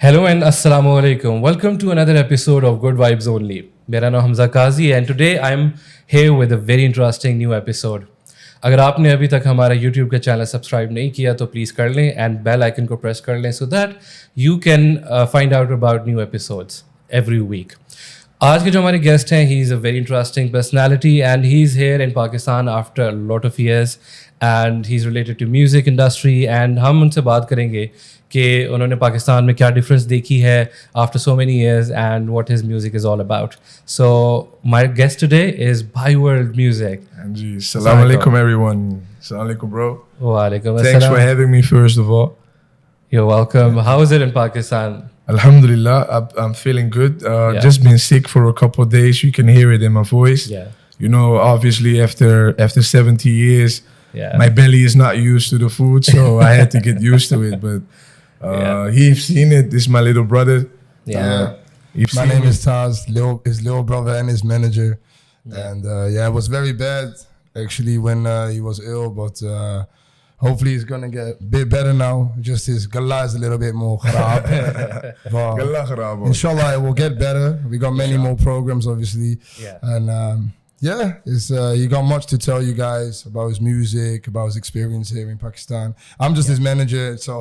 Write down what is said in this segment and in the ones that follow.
Hello and Assalamu alaikum. Welcome to another episode of Good Vibes Only. मेरा नाम हमजा काजी and today I'm here with a very interesting new episode. अगर आपने अभी तक हमारा YouTube का चैनल सब्सक्राइब नहीं किया तो प्लीज़ कर लें एंड बेल आइकन को प्रेस कर लें so that you can find out about new episodes every week. आज के जो हमारे गेस्ट हैं he is a very interesting personality and he is here in Pakistan after a lot of years and he's related to music industry and हम उनसे बात करेंगे कि उन्होंने पाकिस्तान में क्या डिफरेंस देखी है after so many years and what his music is all about. So my guest today is Bhaiworld music. Anji, Assalamu alaikum everyone. Assalamu alaikum bro. Wa alaikum Thanks assalam. for having me first of all. You're welcome. How is it in Pakistan? Alhamdulillah, I'm feeling good. Just been sick for a couple of days. You can hear it in my voice. Yeah. You know, obviously after 70 years, my belly is not used to the food, so I had to get used to it. But he's seen it. This is my little brother. Yeah. My name is Taz, his little brother and his manager. And it was very bad actually when he was ill, but hopefully he's going to get a bit better now. Just his gala is a little bit more kharab. Galla kharab. Inshallah it will get better. We got many more programs obviously. Yeah. And he got much to tell you guys about his music, about his experience here in Pakistan. I'm just his manager, so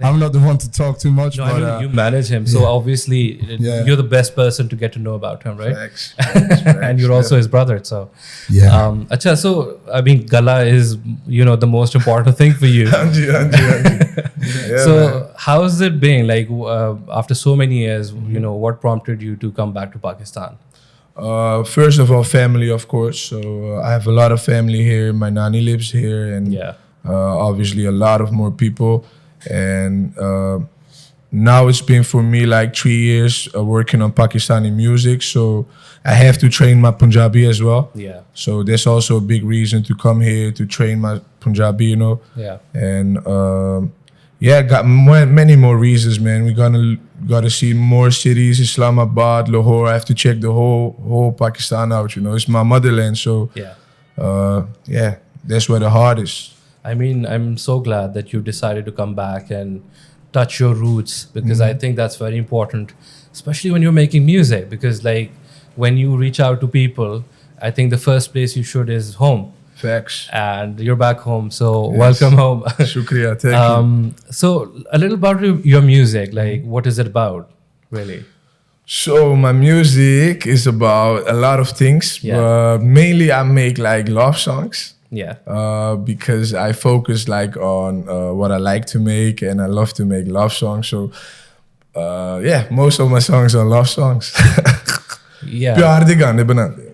I'm not the one to talk too much. No, but, I mean, you manage him, so obviously you're the best person to get to know about him, right? Facts. And you're also his brother, so Yeah. So I mean, gala is the most important thing for you. Anji. Yeah, So man. how's it been like after so many years? What prompted you to come back to Pakistan? First of all, family, of course. So I have a lot of family here. My nanny lives here, and obviously a lot of more people. And now it's been for me like 3 years working on Pakistani music. So I have to train my Punjabi as well. Yeah. So that's also a big reason to come here to train my Punjabi, Yeah. And got many more reasons, man. We're gotta see more cities, Islamabad, Lahore. I have to check the whole Pakistan out. It's my motherland, so that's where the heart is. I mean, I'm so glad that you decided to come back and touch your roots because I think that's very important, especially when you're making music. Because like when you reach out to people, I think the first place you should is home. Facts. And you're back home, so welcome home. Shukriya, thank you. So a little about your music, like what is it about, really? So my music is about a lot of things. Mainly I make like love songs. Yeah. Because I focus like on what I like to make, and I love to make love songs. So most of my songs are love songs. Yeah. प्यार दे गाने बनाते हैं.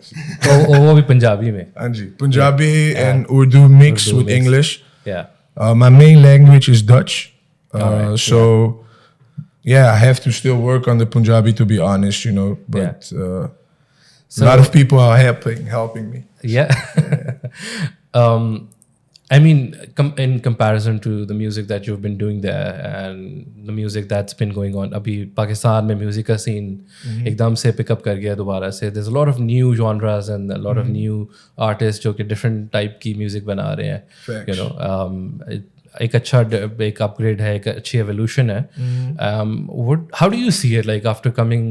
वो भी पंजाबी में. हाँ जी, Punjabi and Urdu mixed with English. Yeah. My main language is Dutch. Right, I have to still work on the Punjabi to be honest, But So- a lot of people are helping me. Yeah. I mean, in comparison to the music that you've been doing there and the music that's been going on, अभी पाकिस्तान में music का scene एकदम से pick up कर गया दोबारा से. There's a lot of new genres and a lot of new artists जो कि different type की music बना रहे हैं. Facts. एक अच्छा एक upgrade है, एक अच्छी evolution है. How do you see it like after coming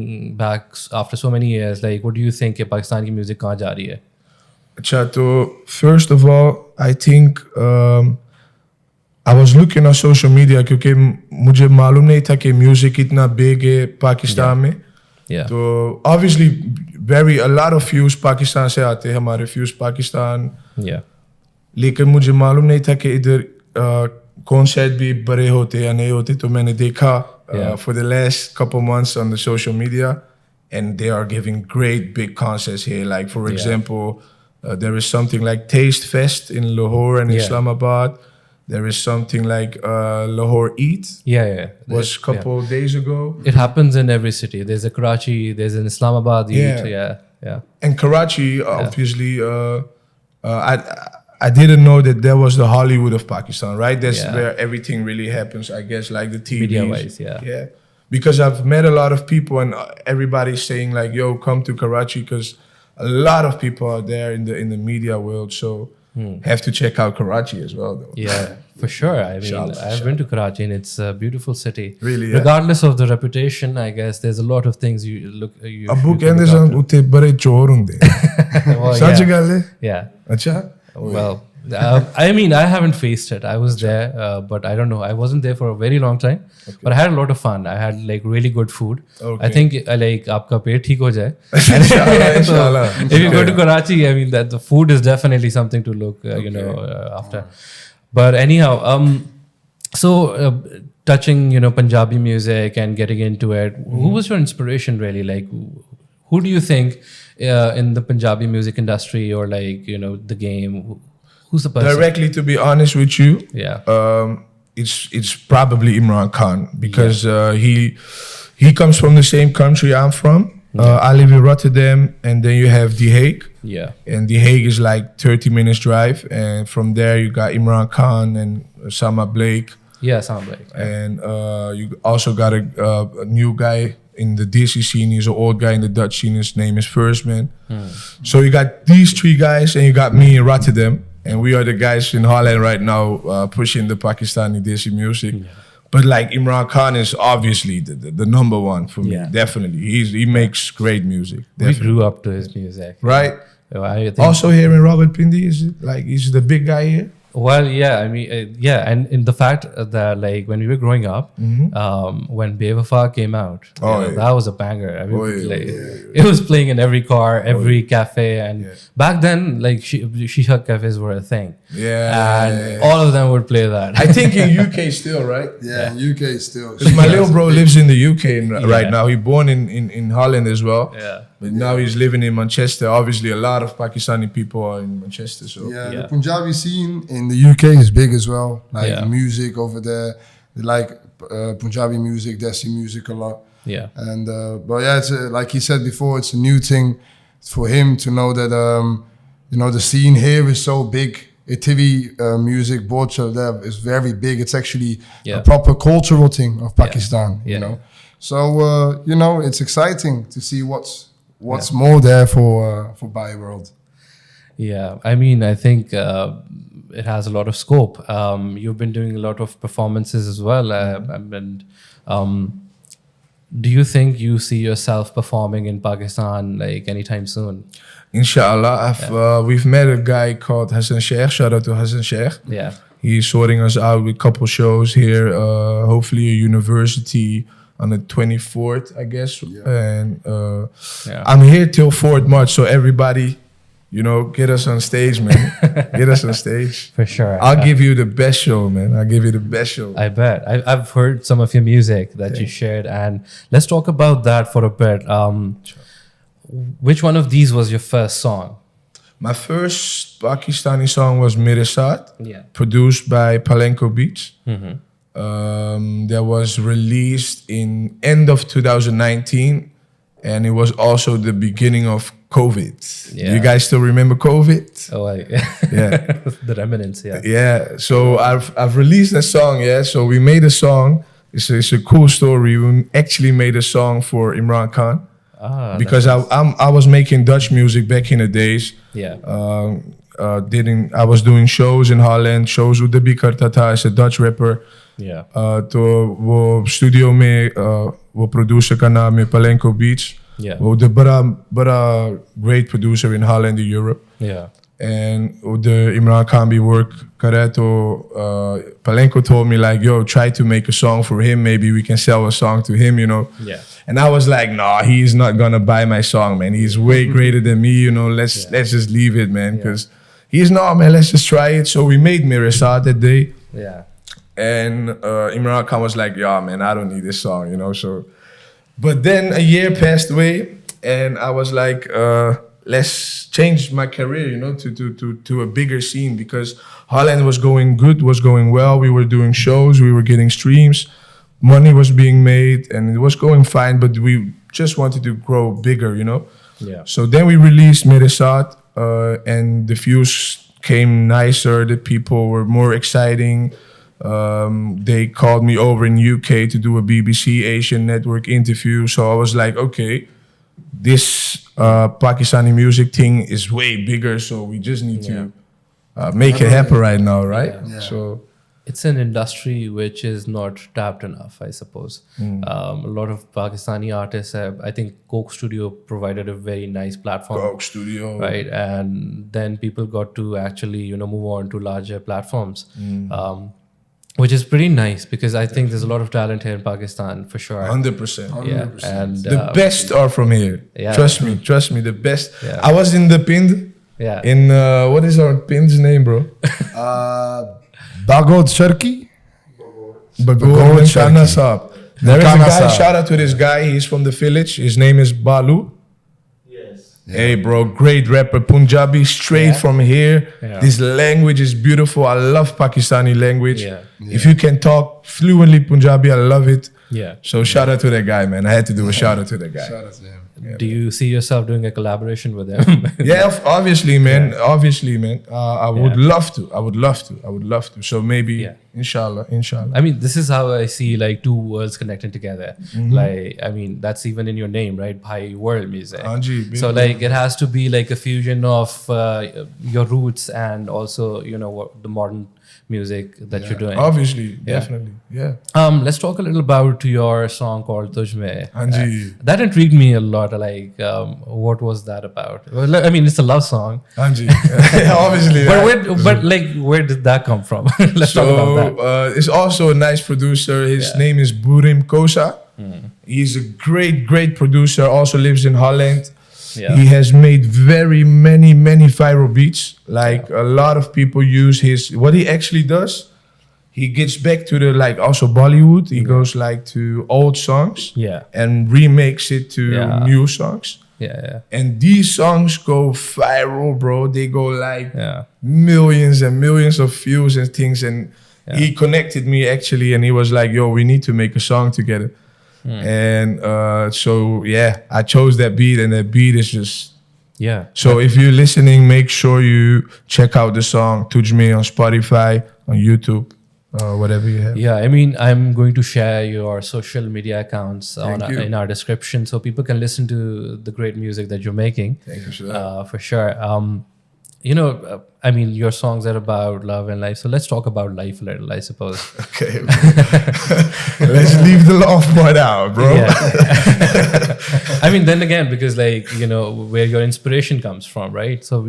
back after so many years? Like, what do you think कि पाकिस्तान की music कहाँ जा रही है? अच्छा, तो first of all, I think I was looking on social media क्योंकि मुझे मालूम नहीं था कि music इतना big है पाकिस्तान में. Yeah. तो obviously a lot of views Pakistan से आते हैं, हमारे views पाकिस्तान. Yeah. लेकिन मुझे मालूम नहीं था कि इधर कॉन्सर्ट भी बड़े होते या नहीं होते. तो मैंने देखा for the last couple months on the social media, and they are giving great big concerts here. Like for example, there is something like Taste Fest in Lahore and Islamabad. There is something like Lahore Eat. Yeah. Was a couple days ago. It happens in every city. There's a Karachi, there's in Islamabad. Yeah. And Karachi, obviously, I didn't know that there was the Hollywood of Pakistan, right? That's where everything really happens, I guess, like the TV. Media-wise, Yeah. Because I've met a lot of people and everybody's saying like, yo, come to Karachi because a lot of people are there in the media world. So have to check out Karachi as well, though. Yeah, For sure. I mean, Inshallah, I've been to Karachi and it's a beautiful city. Really, yeah. Regardless of the reputation, I guess there's a lot of things you Abu should ਕਹਿੰਦੇ look son up to. ਉੱਥੇ ਬੜੇ ਚੋਰ ਹੁੰਦੇ Well, ਸੱਚ yeah. ਗੱਲ ਹੈ Yeah. ਅੱਛਾ Well, I mean, I haven't faced it. I was there, but I don't know. I wasn't there for a very long time, but I had a lot of fun. I had like really good food. Okay. I think like आपका पेट ठीक हो जाए. Inshallah. If you go to Karachi, I mean that the food is definitely something to look, after. But anyhow, so touching, Punjabi music and getting into it. Who was your inspiration really? Like, who do you think in the Punjabi music industry or like the game? Who's the person? Directly, to be honest with you, Yeah. it's probably Imran Khan because he comes from the same country I'm from. I live in Rotterdam, and then you have The Hague. Yeah. And The Hague is like 30 minutes drive, and from there you got Imran Khan and Sama Blake, Yeah, sound like. and you also got a new guy in the DC scene. He's an old guy in the Dutch scene. His name is First Man. So you got these three guys, and you got me in Rotterdam, and we are the guys in Holland right now pushing the Pakistani Desi music. But like Imran Khan is obviously the number one for me. Yeah. Definitely, he makes great music. We Definitely. grew up to his music. Right. I think, Also here in Robert Pindi, is it like he's the big guy here? well, yeah, I mean, and in the fact that like when we were growing up, when Bewafa came out, yeah. that was a banger. I mean, Oh, yeah, like, yeah, it was playing in every car, every cafe, and back then, like shisha cafes were a thing. And all of them would play that. I think in UK still, right? Yeah, in UK still. Because my little bro lives in the UK right now. He born in Holland as well. Yeah. But now he's living in Manchester. Obviously, a lot of Pakistani people are in Manchester. So Yeah, Yeah. the Punjabi scene in the UK is big as well. Like Yeah. music over there, they like Punjabi music, Desi music a lot. Yeah. And but yeah, it's like he said before, it's a new thing for him to know that the scene here is so big. TV music, Bocha, that is very big. It's actually Yeah. a proper cultural thing of Pakistan. Yeah. You know, so it's exciting to see what's more there for Bhaiworld. Yeah, I mean, I think it has a lot of scope. You've been doing a lot of performances as well, and do you think you see yourself performing in Pakistan like anytime soon? inshallah, we've met a guy called Hassan Sheikh. Shout out to Hassan Sheikh. Yeah, He's sorting us out with a couple shows here. Hopefully a university on the 24th, I guess. And Yeah. I'm here till 4th March, so everybody, get us on stage, man. Get us on stage. for sure. I'll give you the best show, man. I'll give you the best show. I bet. I've heard some of your music that you shared, and let's talk about that for a bit. Which one of these was your first song? My first Pakistani song was Mere Saath, Yeah. produced by Palenko Beats. That was released in end of 2019, and it was also the beginning of COVID. Yeah. You guys still remember COVID? Oh, Yeah. the remnants. Yeah. Yeah. So I've released a song. Yeah. So we made a song. It's a cool story. We actually made a song for Imran Khan because I was making Dutch music back in the days. Yeah. I was doing shows in Holland, shows with the Bikartata as a Dutch rapper. Yeah. तो वो studio में वो producer का नाम है Palenko Beats. Yeah. वो the बड़ा great producer in Holland and Europe. Yeah. And the Imran Khan भी work करे तो Palenko told me like, yo, try to make a song for him. Maybe we can sell a song to him, Yeah. And I was like, nah, he's not gonna buy my song, man. He's way greater than me, Let's just leave it, man, because he's not, man. Let's just try it. So we made Mere Saath that day. Yeah. And Imran Khan was like, yeah, man, I don't need this song, So, but then a year passed away, and I was like, let's change my career, to a bigger scene, because Holland was going good, was going well. We were doing shows, we were getting streams, money was being made, and it was going fine. But we just wanted to grow bigger, Yeah. So then we released Mere Saath, and the views came nicer. The people were more exciting. They called me over in UK to do a BBC Asian Network interview. So I was like, okay, this Pakistani music thing is way bigger. So we just need to make it happen right now, right? Yeah. So it's an industry which is not tapped enough, I suppose. A lot of Pakistani artists have, I think Coke Studio provided a very nice platform. Coke Studio. Right. And then people got to actually, move on to larger platforms, which is pretty nice because I think there's a lot of talent here in Pakistan for sure. 100%. Yeah. And The best are from here. Yeah. Trust me, the best. Yeah. I was in the Pind. Yeah. In, what is our Pind's name, bro? Bagod Sharki. Bagod Sharki. Sharki. There is a Kana guy, Saab. shout out to this guy. He's from the village. His name is Balu. Yes. Hey, bro, great rapper, Punjabi, straight from here. Yeah. This language is beautiful. I love Pakistani language. Yeah. If you can talk fluently Punjabi, I love it. Yeah. So shout out to that guy, man. I had to do a shout out to that guy. Shout out to him. Do you see yourself doing a collaboration with them? Yeah, obviously, man. Obviously, man. I would love to. I would love to. So maybe, Yeah. inshallah. I mean, this is how I see like two worlds connecting together. Like, I mean, that's even in your name, right? Bhaiworld music. Anji, big So like, it has to be like a fusion of your roots and also, what the modern music that you're doing. Obviously, definitely. Yeah. Let's talk a little about your song called Tujh Mein. Anji. That intrigued me a lot. Like, what was that about? Well, I mean, it's a love song. Anji. Obviously. But where did that come from? Let's talk about that. It's also a nice producer. His name is Burim Kosa. He's a great producer. Also lives in Holland. Yeah. He has made very many viral beats. Like a lot of people use his. What he actually does, he gets back to the like also Bollywood. He goes like to old songs. Yeah. And remakes it to Yeah. new songs. Yeah. And these songs go viral, bro. They go like Yeah. millions and millions of views and things. And he connected me actually, and he was like, "Yo, we need to make a song together." And so yeah, I chose that beat, and that beat is just. Yeah. So if you're listening, make sure you check out the song "Tujh Mein" on Spotify, on YouTube, whatever you have. Yeah, I mean, I'm going to share your social media accounts you. in our description so people can listen to the great music that you're making. Thank you for that. For sure. I mean, your songs are about love and life. So let's talk about life a little, I suppose. Okay. Let's leave the love part out, bro. Yeah. I mean, then again, because like, where your inspiration comes from, right? So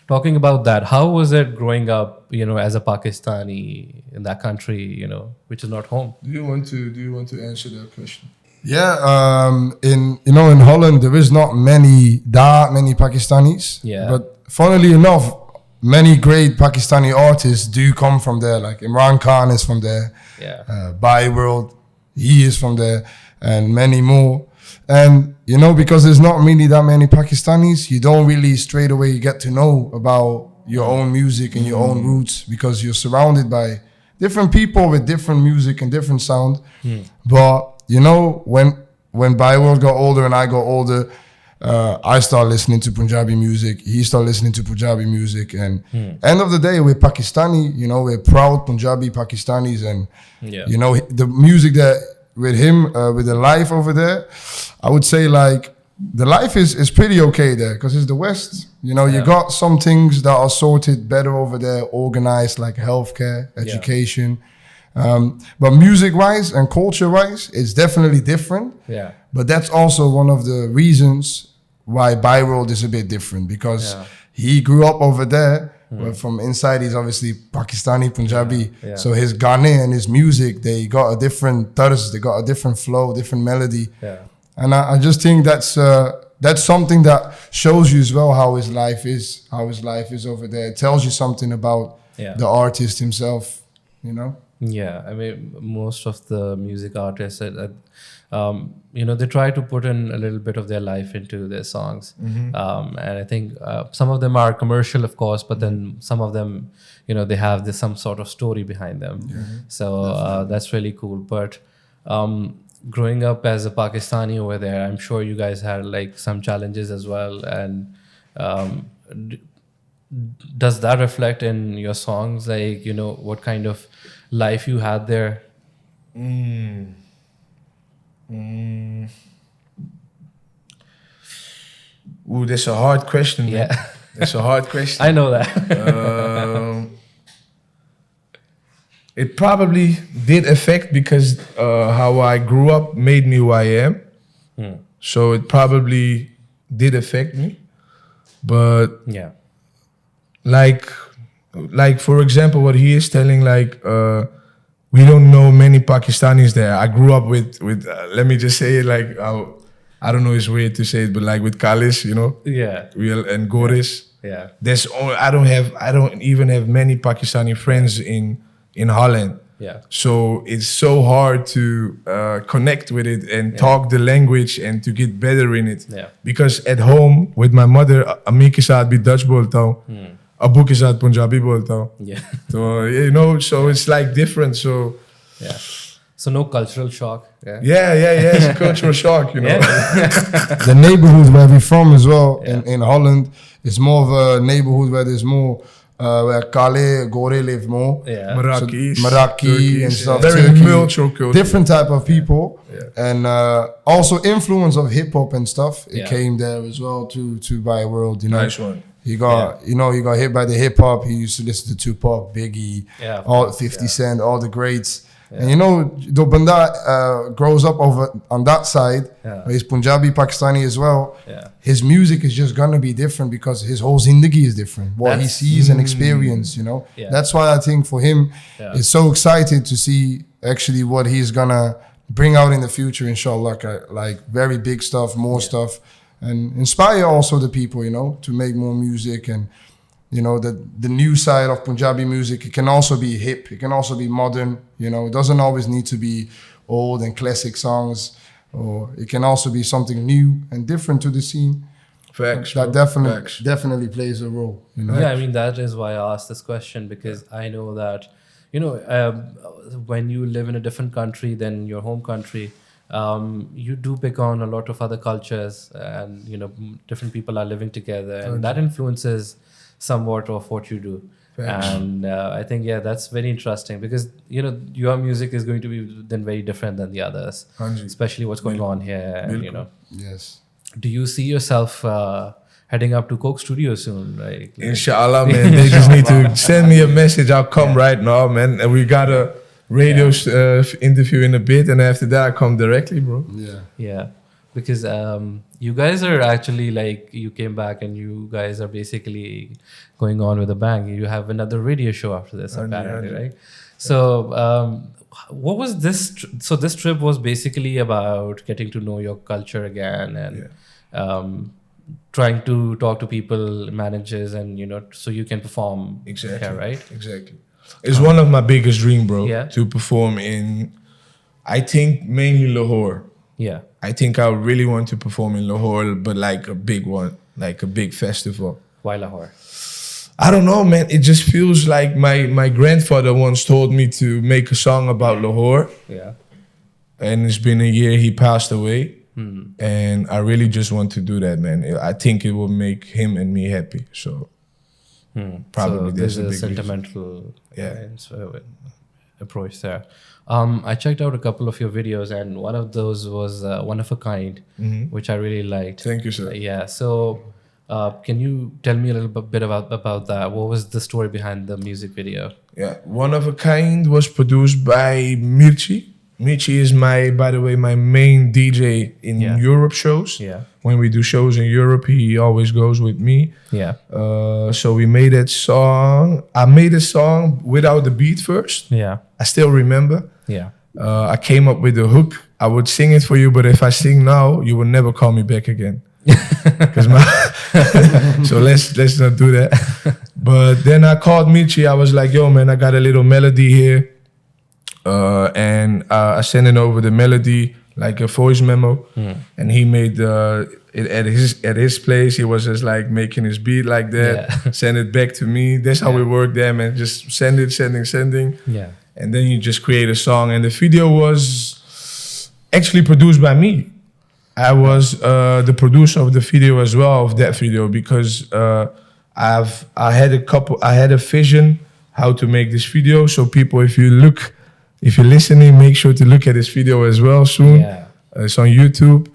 talking about that, how was it growing up, as a Pakistani in that country, which is not home? Do you want to answer that question? Yeah, in Holland there is not many Pakistanis. Yeah. But funnily enough, many great Pakistani artists do come from there. Like Imran Khan is from there. Yeah. Bhaiworld, he is from there, and many more. And because there's not really that many Pakistanis, you don't really straight away get to know about your own music and your own roots because you're surrounded by different people with different music and different sound. But when Bhaiworld got older and I got older, I started listening to Punjabi music. He started listening to Punjabi music, and end of the day, we're Pakistani. We're proud Punjabi Pakistanis, and the music that with him, with the life over there, I would say like the life is pretty okay there because it's the West. You got some things that are sorted better over there, organized like healthcare, education. But music-wise and culture-wise, it's definitely different. Yeah. But that's also one of the reasons why Bhaiworld is a bit different because he grew up over there. But from inside, he's obviously Pakistani, Punjabi. Yeah. So his Gaane and his music, they got a different tarz, they got a different flow, different melody. Yeah. And I just think that's something that shows you as well how his life is over there. It tells you something about the artist himself, Yeah, I mean, most of the music artists, they try to put in a little bit of their life into their songs. And I think some of them are commercial, of course, but then some of them, they have some sort of story behind them. So that's really cool. But growing up as a Pakistani over there, I'm sure you guys had like some challenges as well. And does that reflect in your songs? Like, what kind of life you had there? Ooh, that's a hard question. Man. Yeah. That's a hard question. I know that. It probably did affect because how I grew up made me who I am. So it probably did affect me. But Yeah. like for example, what he is telling, like we don't know many Pakistanis there. I grew up with let me just say it like I don't know, it's weird to say it, but like with Kalis, you know, Yeah. real and Goris. Yeah. There's only, I don't even have many Pakistani friends in Holland. Yeah. So it's so hard to connect with it and talk the language and to get better in it. Yeah. Because at home with my mother, अम्मी के साथ भी Dutch बोलता हूँ, अब्बू के साथ Punjabi बोलता हूँ. Yeah. So you know, so it's like different. So Yeah. So no cultural shock. Yeah. yeah, it's a cultural shock, you know. The neighborhood where we're from as well in Holland is more of a neighborhood where there's more where Kale, Gore live more. Yeah. Marathis, Maraki and Turkish, stuff. very Turkey, multicultural culture. different type of people, and also influence of hip hop and stuff. It Yeah. came there as well to Bhaiworld. You know, Nice one. he got he got hit by the hip hop. He used to listen to Tupac, Biggie, Yeah, of all course, 50 yeah. Cent, all the greats. And you know, the banda grows up over on that side. Yeah. He's Punjabi, Pakistani as well. Yeah. His music is just gonna be different because his whole zindagi is different. What he That's- sees and experience, you know. Yeah. That's why I think for him, Yeah. it's so excited to see actually what he's gonna bring out in the future, inshallah. Like very big stuff, more stuff, and inspire also the people, you know, to make more music. And you know, the new side of Punjabi music, it can also be hip, it can also be modern, you know, it doesn't always need to be old and classic songs, or it can also be something new and different to the scene. Facts. That bro. Facts. definitely plays a role, you know. Yeah, I mean, that is why I asked this question, because I know that, you know, when you live in a different country than your home country, you do pick on a lot of other cultures, and, you know, different people are living together, and that influences somewhat of what you do. Facts. And I think, yeah, that's very interesting, because, you know, your music is going to be then very different than the others, Hanji. especially what's going on here, and, you know. Yes. Do you see yourself heading up to Coke Studio soon? Like, Inshallah, man. They just need to send me a message. I'll come right now, man. And we got a radio interview in a bit, and after that, I come directly, bro. Yeah. yeah, because you guys are actually, like, you came back and you guys are basically going on with a bang. You have another radio show after this, apparently, right? So what was this? So this trip was basically about getting to know your culture again, and trying to talk to people, managers, and, you know, so you can perform Exactly. here, right? Exactly. It's one of my biggest dreams, bro. Yeah. To perform in, I think, mainly Lahore. Yeah. I think I really want to perform in Lahore, but like a big one, like a big festival. Why Lahore? I don't know, man. It just feels like my grandfather once told me to make a song about Lahore. Yeah. And it's been a year, he passed away. And I really just want to do that, man. I think it will make him and me happy. So probably so there's there's a a big sentimental Yeah. approach there. I checked out a couple of your videos, and one of those was One of a Kind, which I really liked. Thank you, sir. Yeah. So can you tell me a little bit about that? What was the story behind the music video? Yeah, One of a Kind was produced by Mirchi. Mirchi is by the way, my main DJ in Yeah. Europe shows. Yeah. When we do shows in Europe, he always goes with me. Yeah. So we made that song. I made a song without the beat first. Yeah. I still remember. Yeah. I came up with the hook. I would sing it for you, but if I sing now, you will never call me back again. 'Cause so let's not do that. But then I called Michi. I was like, yo, man, I got a little melody here. And I sent it over the melody, like a voice memo. And he made it at his place. He was just like making his beat like that. Yeah. Send it back to me. That's how we work there, man. Just sending. Yeah. And then you just create a song. And the video was actually produced by me. I was the producer of the video as well, of that video, because I had a vision how to make this video. So people, if you're listening, make sure to look at this video as well soon. Yeah. It's on YouTube.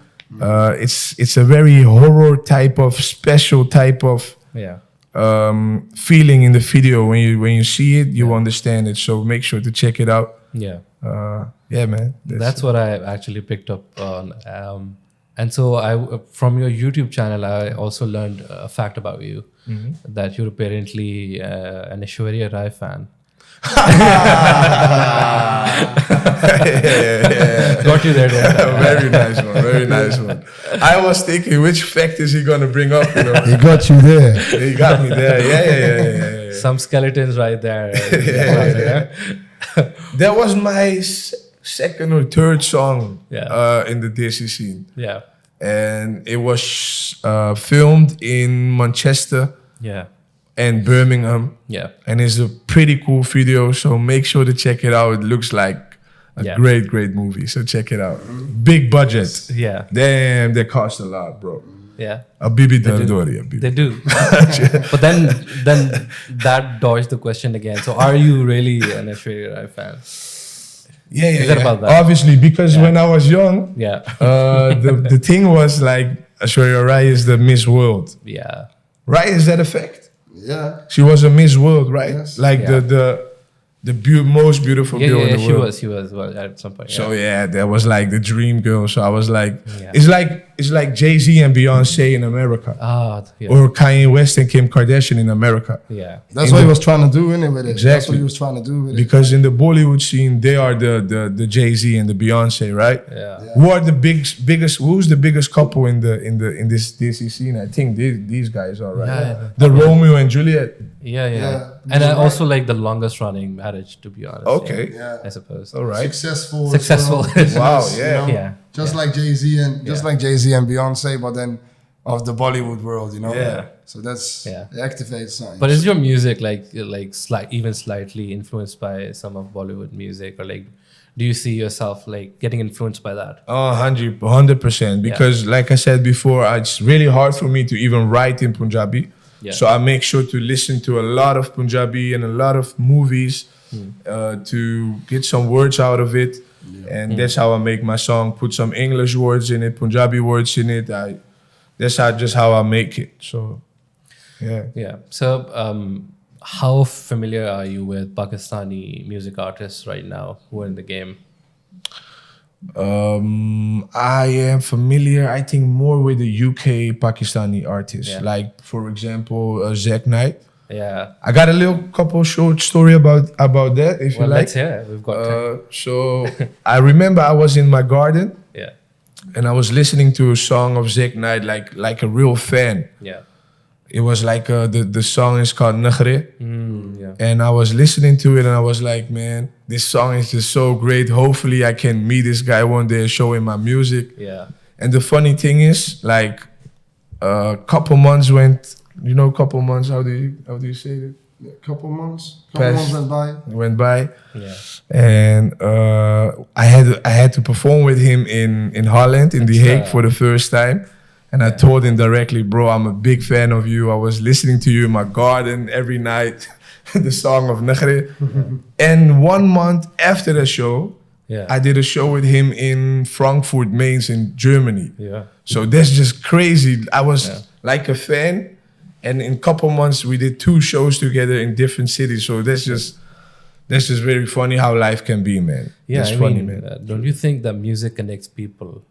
It's a very horror type of, special type of Yeah. feeling in the video when you see it, you understand it. So make sure to check it out. Yeah. Yeah, man. That's what I actually picked up on. And so from your YouTube channel, I also learned a fact about you, that you're apparently an Aishwarya Rai fan. Got you there. Very nice one. Very nice one. I was thinking, which fact is he gonna bring up? You know, He got you there. he got me there. Yeah. Some skeletons right there. That was my second or third song in the Desi scene. Yeah. And it was filmed in Manchester Yeah. and Birmingham. Yeah. And it's a pretty cool video, so make sure to check it out. It looks like a great movie, so check it out. Big budget. Yeah. Damn, they cost a lot, bro. Yeah. A Bibi Dardori. They do. But then that dodged the question again. So are you really an Aishwarya Rai fan? Yeah. About that. Obviously, because when I was young, Yeah. the thing was like Aishwarya Rai is the Miss World. Yeah. Right? Is that a fact? Yeah. She was a Miss World, right? Yes. Like the most beautiful girl in the world. She was at some point. So yeah, that was like the dream girl. So I was like, Yeah. it's like Jay-Z and Beyonce in America, Yeah. or Kanye West and Kim Kardashian in America. Yeah. That's what he was trying to do in it with it. That's Exactly. what he was trying to do with it. Because in the Bollywood scene, they are the Jay-Z and the Beyonce, right? Yeah. Who are the biggest? Who's the biggest couple in this DC scene? I think these guys are, right? Yeah. The Romeo and Juliet. Yeah. And I also like the longest running marriage, to be honest. Okay. Yeah. I suppose. All right. Successful. Successful. as well. Wow, yeah. Yeah. Just like Jay-Z and Beyonce, but then of the Bollywood world, you know. Yeah. So that's Yeah. it activates something. But is your music even slightly influenced by some of Bollywood music, or like, do you see yourself like getting influenced by that? 100%. Because like I said before, it's really hard for me to even write in Punjabi. Yeah. So I make sure to listen to a lot of Punjabi and a lot of movies to get some words out of it. And that's how I make my song. Put some English words in it, Punjabi words in it. That's just how I make it. So, yeah. Yeah. So, how familiar are you with Pakistani music artists right now who are in the game? I am familiar, I think, more with the UK Pakistani artists. Yeah. Like, for example, Zack Knight. Yeah. I got a couple short story about that, if you Well, like. let's hear it. We've got time. So I remember I was in my garden Yeah. and I was listening to a song of Zack Knight like a real fan. Yeah. It was like the song is called Naghre. Yeah. And I was listening to it and I was like, man, this song is just so great. Hopefully I can meet this guy one day and show him my music. Yeah. And the funny thing is, like, a couple months went, couple months, how do you say it? couple months Past- went by. Went by. Yeah. And I had to perform with him in Holland, in The Hague, for the first time. And I told him directly, bro, I'm a big fan of you. I was listening to you in my garden every night, the song of Naghre. And 1 month after the show, Yeah. I did a show with him in Frankfurt, Mainz in Germany. Yeah. So that's just crazy. I was like a fan. And in a couple months, we did 2 shows together in different cities. So that's just very funny how life can be, man. Yeah. That's I funny, mean, man. don't you think that music connects people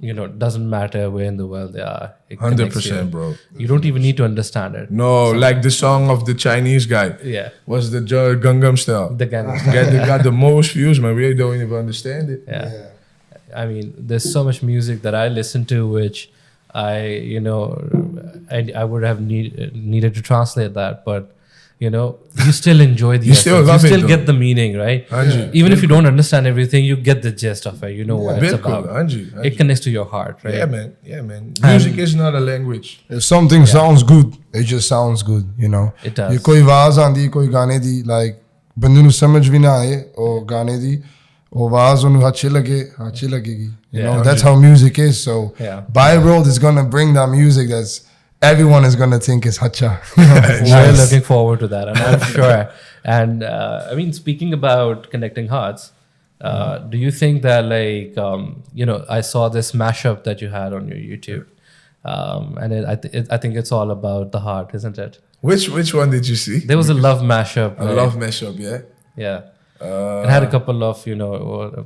it doesn't matter where in the world they are. It connects 100%, you. bro. You don't even need to understand it. No, like the song of the Chinese guy Yeah. was the Gangnam Style. The gang. Got the most views, man. We don't even understand it. Yeah. I mean, there's so much music that I listen to, which I would have needed to translate that, but you still enjoy the You still essence. love you it, still though. get the meaning, right? Anji. Even if you don't understand everything, you get the gist of it. You know what it's Bilkul, about. Anji. It connects to your heart, right? Yeah, man. Music is not a language. If something sounds good, it just sounds good, It does. ये कोई आवाज आंदी कोई गाने दी like बंदे नु समझ भी ना आए और गाने दी और आवाज उन्हें अच्छी लगेगी. You know, that's how music is. So Yeah. Bhaiworld is gonna bring that music that's everyone is gonna think is hacha. We're looking forward to that, and I'm sure. And I mean, speaking about connecting hearts, do you think that I saw this mashup that you had on your YouTube, And I think it's all about the heart, isn't it? Which one did you see? There was a love mashup. A right? love mashup, yeah. Yeah. It had a couple of,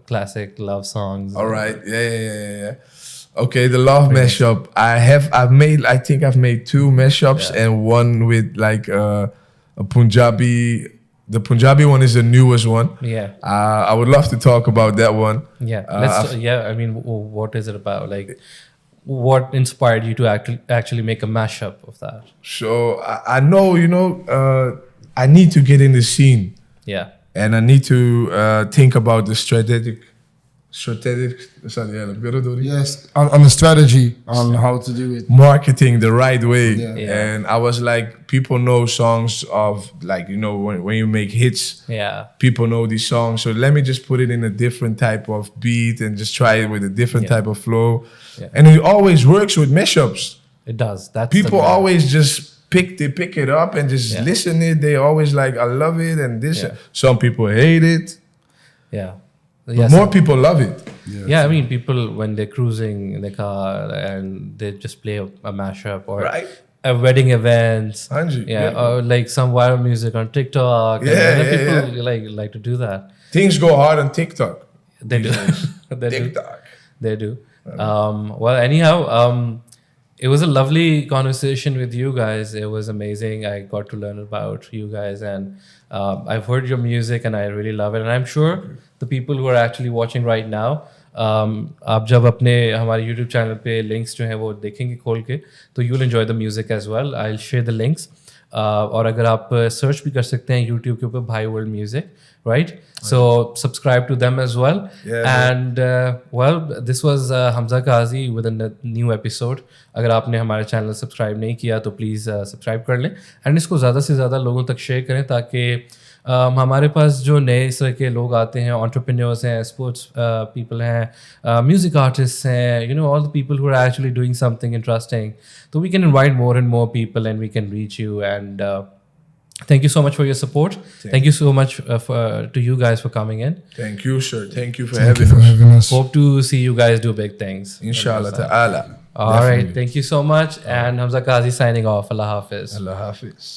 classic love songs. All right, yeah. Okay, the love mashup. I think I've made 2 mashups and one with like a Punjabi. The Punjabi one is the newest one. Yeah. I would love to talk about that one. Yeah. I mean, what is it about? Like, what inspired you to actually make a mashup of that? So I know, I need to get in the scene. Yeah. And I need to think about the strategic. Yes, on the strategy on how to do it. Marketing the right way. Yeah. And I was like, people know songs of like, when you make hits, people know these songs. So let me just put it in a different type of beat and just try it with a different type of flow. Yeah. And it always works with mashups. It does. That's people always just pick it up and just listen it. They always like, I love it. And this, some people hate it. Yeah. But more people love it. Yeah, I mean, people, when they're cruising in the car and they just play a mashup or a wedding events. Or like some viral music on TikTok. People like to do that. Things go hard on TikTok. They do. TikTok. They do. Well, anyhow, it was a lovely conversation with you guys. It was amazing. I got to learn about you guys, and I've heard your music and I really love it. And I'm sure the people who are actually watching right now, आप जब अपने हमारे YouTube channel पे links जो हैं वो देखेंगे खोल के, तो you'll enjoy the music as well. I'll share the links. और अगर आप search भी कर सकते हैं YouTube के ऊपर Bhaiworld Music, right? So subscribe to them as well. And well, this was Hamza Kazi with a new episode. अगर आपने हमारे चैनल सब्सक्राइब नहीं किया तो प्लीज़ सब्सक्राइब कर लें एंड इसको ज़्यादा से ज़्यादा लोगों तक शेयर करें ताकि हमारे पास जो नए इस तरह के लोग आते हैं, एंटरप्रेन्योर्स हैं, स्पोर्ट्स पीपल हैं, म्यूजिक आर्टिस्ट हैं, all the people who are actually doing something interesting, तो we can invite more and more people and we can reach you and thank you so much for your support. Thank you so much to you guys for coming in. Thank you, sir. Thank you for having us. Hope to see you guys do big things. Inshallah ta'ala. All right. Thank you so much. And Hamza Kazi signing off. Allah Hafiz. Allah Hafiz.